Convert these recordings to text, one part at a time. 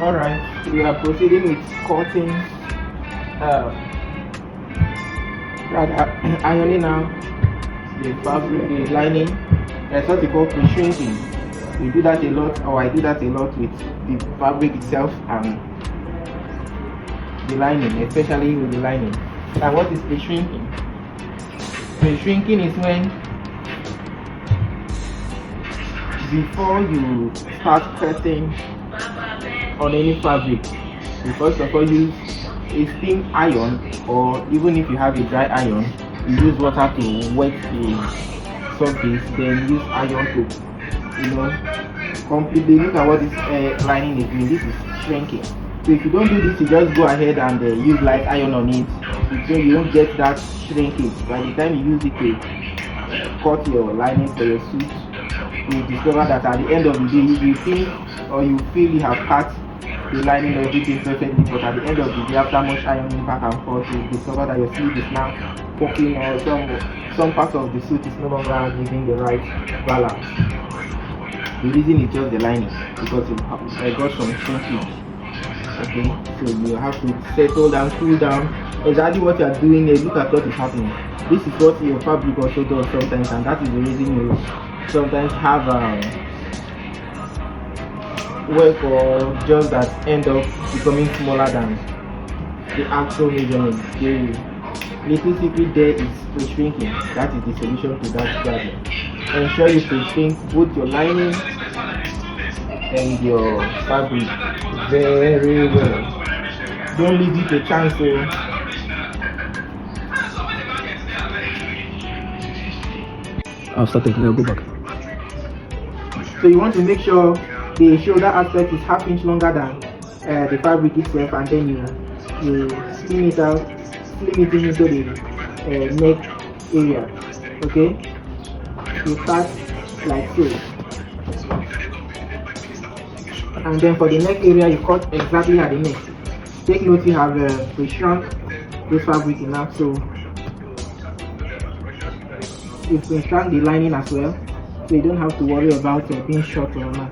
Alright, we are proceeding with cutting, ironing now the fabric, the lining. That's what we call pre-shrinking. We do that a lot, or I do that a lot with the fabric itself and the lining, especially with the lining. And what is pre-shrinking? Pre-shrinking is when, before you start cutting on any fabric, you first of all use a steam iron, or even if you have a dry iron, you use water to wet the surface, then use iron to, completely look at what this lining is doing. This is shrinking. So if you don't do this, you just go ahead and use light iron on it, so you won't get that shrinkage. By the time you use it to cut your lining for your suit, you discover that at the end of the day, you think or you feel you have cut the lining or everything perfectly, but at the end of the day, after much ironing back and forth, you discover that your sleeve is now poking, or some part of the suit is no longer giving the right balance. The reason is just the lining, because I got some shrinkage. Okay, so you have to settle down, cool down. Exactly what you are doing here, look at what is happening. This is what your fabric also does sometimes, and that is the reason you sometimes have work or jobs that end up becoming smaller than the actual measurement. The little secret there is pre-shrinking. That is the solution to that problem. Ensure you pre-shrink both your lining and your fabric very well. Don't leave it a chance. I'll start taking. I'll go back. So you want to make sure the shoulder aspect is half inch longer than the fabric itself, and then you slim it out, slim it into the neck area. Okay, you start like so, and then for the neck area you cut exactly at the neck. Take note you have pre-shrunk this fabric enough, so you pre-shrunk the lining as well, so you don't have to worry about being short or not.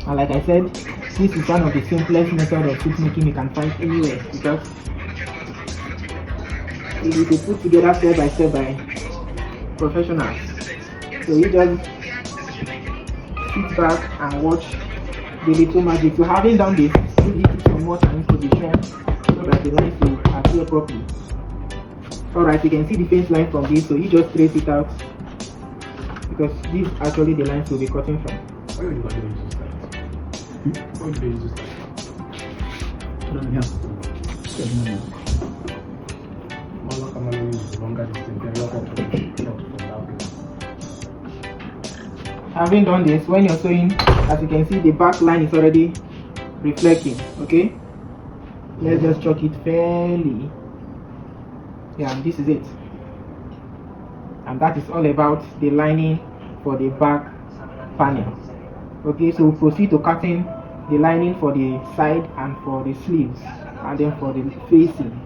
And like I said, this is one of the simplest methods of suit making you can find anywhere, because it is put together step by step by professionals. So you just sit back and watch the little magic. So having done this, you need to some water into the shell so that the lines will appear properly. Alright, you can see the fence line from this, so you just trace it out, because this is actually the lines we'll be cutting from. Having done this, when you're sewing, as you can see, the back line is already reflecting. Okay, let's just chalk it fairly. Yeah, and this is it, and that is all about the lining for the back panel. Okay, so we'll proceed to cutting the lining for the side and for the sleeves, and then for the facing.